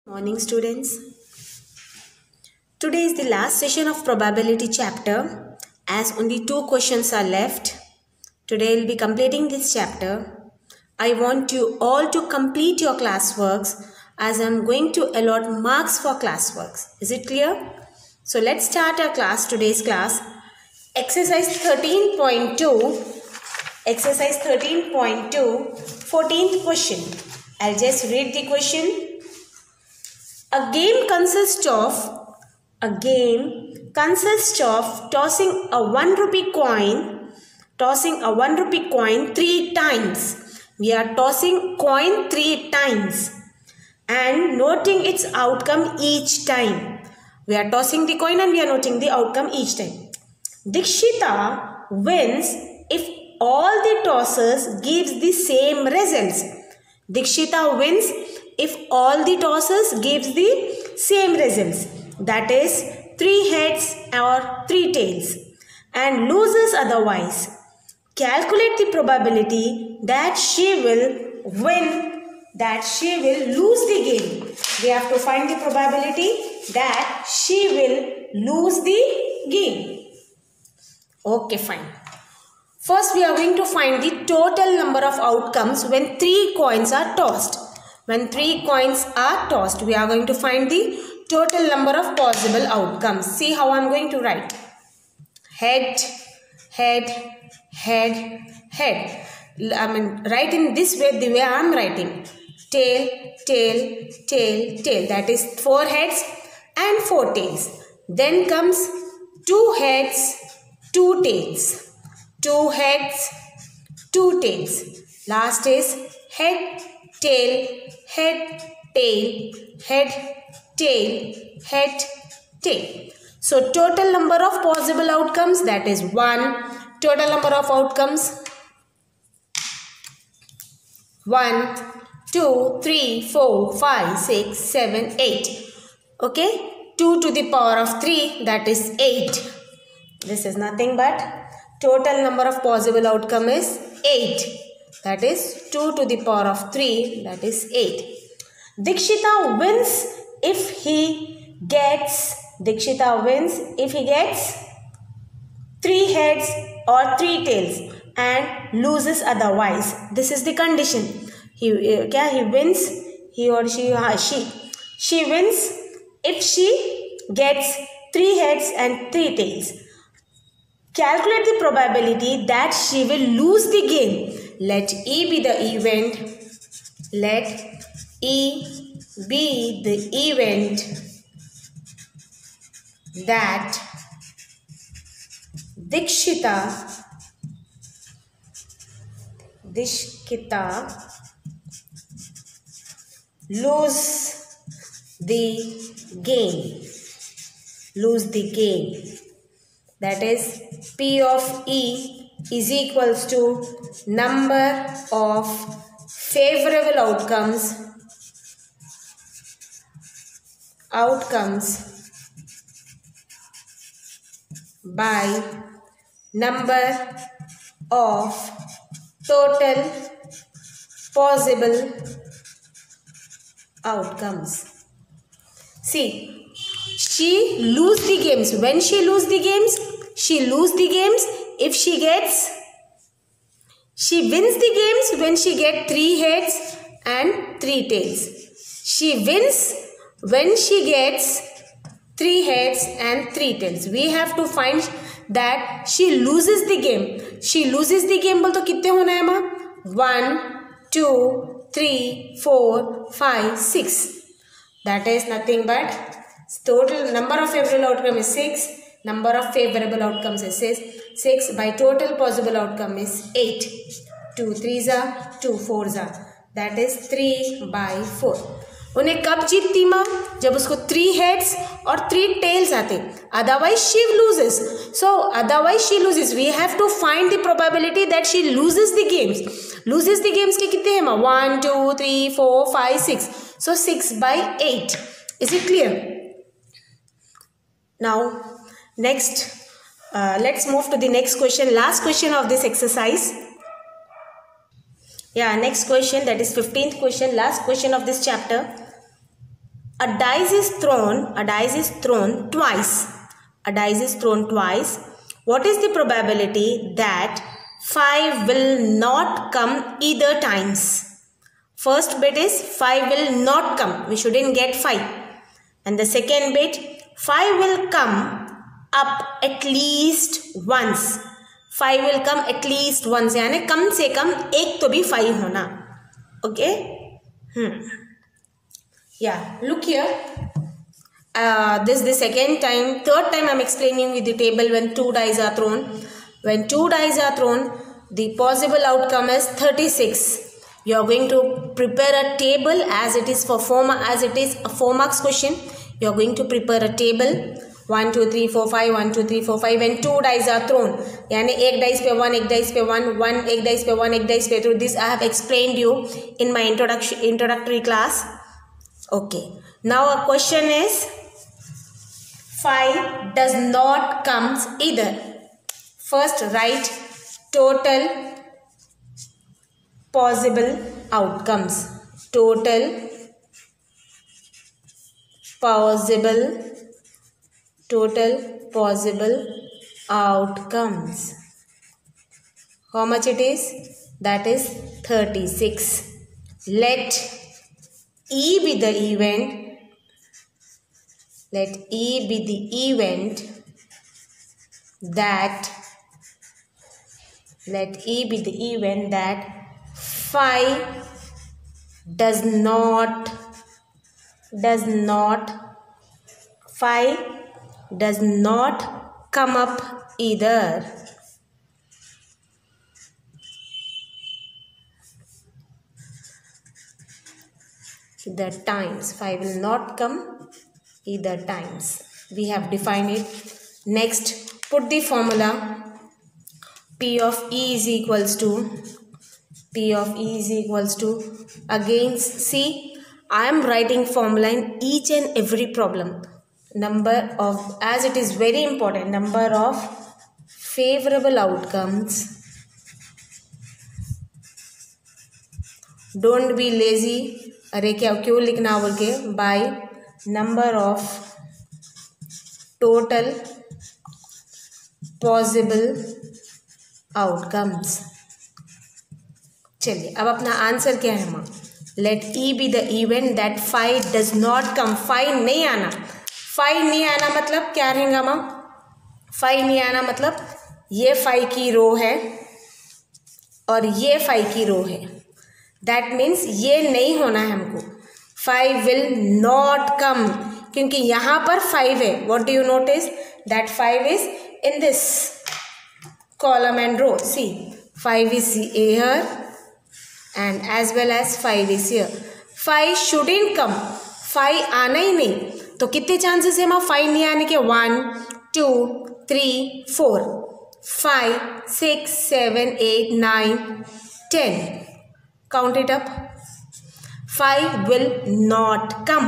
Morning students. Today is the last session of probability chapter as only 2 questions are left. Today I will be completing this chapter. I want you all to complete your classworks as I am going to allot marks for classworks. Is it clear? So let's start our class, today's class. Exercise 13.2. Exercise 13.2, 14th question. I'll just read the question. A game consists of tossing a 1 rupee coin, 3 times. We are tossing coin 3 times and noting its outcome each time. We are tossing the coin and we are noting the outcome each time. Dikshita wins if all the tosses gives the same results. Dikshita wins if all the tosses gives the same results, that is 3 heads or 3 tails, and loses otherwise. Calculate the probability that she will lose the game. We have to find the probability that she will lose the game. Okay, fine. First we are going to find the total number of outcomes when 3 coins are tossed. When 3 coins are tossed, we are going to find the total number of possible outcomes. See how I am going to write. Head, head, head, head. Write in this way, the way I am writing. Tail, tail, tail, tail. That is 4 heads and 4 tails. Then comes 2 heads, 2 tails. 2 heads, 2 tails. Last is head, tail, head, tail, head, tail, head, tail. So total number of possible outcomes, that is 1. Total number of outcomes 1, 2, 3, 4, 5, 6, 7, 8. Okay, 2 to the power of 3, that is 8. This is nothing but total number of possible outcome is 8. That is 2 to the power of 3, that is 8. Dikshita wins if he gets 3 heads or 3 tails and loses otherwise. This is the condition. He wins, he or she wins if she gets 3 heads and 3 tails. Calculate the probability that she will lose the game. Let E be the event. Let E be the event that Dikshita lose the game. That is P of E is equals to number of favorable outcomes by number of total possible outcomes. See, she loses the games. When she loses the games, if she wins the games when she gets 3 heads and 3 tails. She wins when she gets 3 heads and 3 tails. We have to find that she loses the game. She loses the game बोल तो कितने होना है माँ? 1, 2, 3, 4, 5, 6. That is nothing but total number of favorable outcome is 6. Number of favorable outcomes is 6. By total possible outcome is 8. 2 3s are 2 4s are. That is 3/4. उन्हें कब जीतती माँ? जब उसको 3 heads और 3 tails आते. Otherwise she loses. So otherwise she loses. We have to find the probability that she loses the games. Loses the games के कितने हैं माँ? 1, 2, 3, 4, 5, 6. So 6/8. Is it clear? Now next, let's move to the next question. Last question of this exercise. Yeah, next question, that is 15th question, last question of this chapter. A dice is thrown twice. A dice is thrown twice. What is the probability that 5 will not come either times? First bit is 5 will not come. We shouldn't get 5. And the second bit, 5 will come up at least once. 5 will come at least once. यानी कम से कम एक तो भी 5 होना. Okay? Yeah. Look here. This is the second time. Third time I am explaining with the table when 2 dice are thrown. When 2 dice are thrown, the possible outcome is 36. You are going to prepare a table as it is for 4 marks question. You are going to prepare a table 1 2 3 4 5 1 2 3 4 5 when 2 dice are thrown. यानी एक dice पे 1 एक dice पे 1 एक dice पे 1 एक dice पे. Through this I have explained you in my introductory class. Okay. Now a question is 5 does not comes either. First write total possible outcomes. Total possible outcomes. How much it is? That is 36. Let E be the event. Let E be the event that 5 does not come up either. The times 5 will not come either times. We have defined it. Next, put the formula. P of E is equals to against, see, I am writing formula in each and every problem. Number of, as it is very important, number of favorable outcomes. Don't be lazy. अरे क्या क्यों लिखना बोल के, by number of total possible outcomes. चलिए अब अपना answer क्या है माँ? Let E be the event that 5 does not come. 5 नहीं आना. 5 नहीं आना मतलब क्या रहेगा माँ? 5 नहीं आना मतलब ये 5 की रो है और ये 5 की रो है. That means ये नहीं होना है हमको. 5 will not come क्योंकि यहाँ पर 5 है. What do you notice? That 5 is in this column and row. See, 5 is here and as well as 5 is here. 5 shouldn't come. 5 आना ही नहीं. तो कितने चांसेस है माँ 5 नहीं आने के? 1 2 3 4 5 6 7 8 9 10. Count it up. 5 will not come.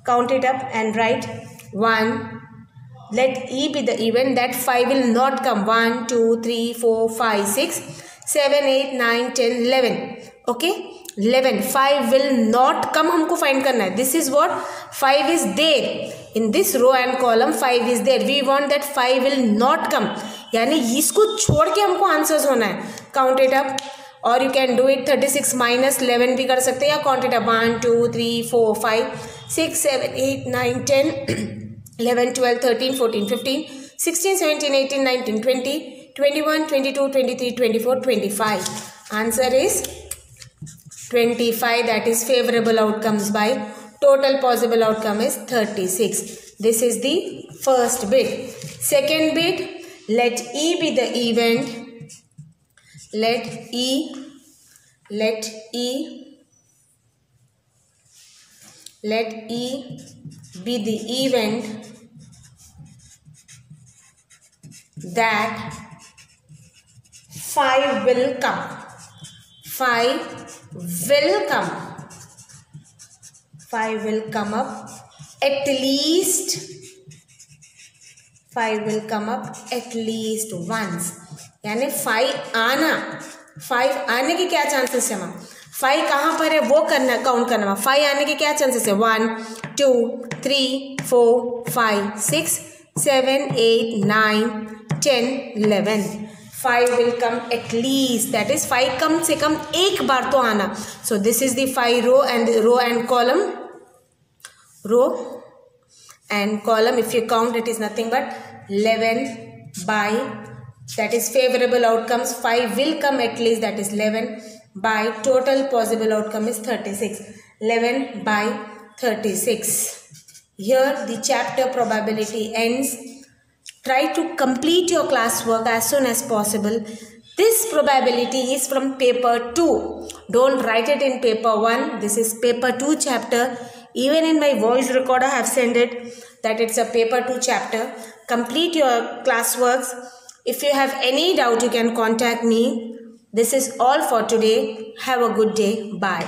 Count it up and write 1. Let E be the event that 5 will not come. 1 2 3 4 5 6 7 8 9 10 11. Okay, 11. 5 will not come हमको find करना है. This is what 5 is there in this row and column. 5 is there. We want that 5 will not come. यानी इसको छोड़ के हमको answers होना है. Count it up. और you can do it 36 minus 11 भी कर सकते हैं या count it up 1 2 3 4 5 6 7 8 9 10 11 12 13 14 15 16 17 18 19 20 21 22 23 24 25. Answer is 25. That is favorable outcomes by total possible outcome is 36. This is the first bit. Second bit, let E be the event. Let E be the event that 5 will come. 5 will come. 5 will come up at least. 5 will come up at least once. यानी 5 आना. 5 आने के क्या chances है ma'am? 5 कहाँ पर है वो करना, काउंट करना। 5 आने के क्या चांसेस है? 1 2 3 4 5 6 7 8 9 10 11। 5 will come at least, that is 5 कम से कम एक बार तो आना। So this is the 5 row and column, row and column. If you count, it is nothing but 11 by, that is favorable outcomes 5 will come at least, that is 11 by total possible outcome is 36. 11 by 36. Here the chapter probability ends. Try to complete your classwork as soon as possible. This probability is from paper 2. Don't write it in paper 1. This is paper 2 chapter. Even in my voice recorder I have sent it that it's a paper 2 chapter. Complete your classworks. If you have any doubt, you can contact me. This is all for today. Have a good day. Bye.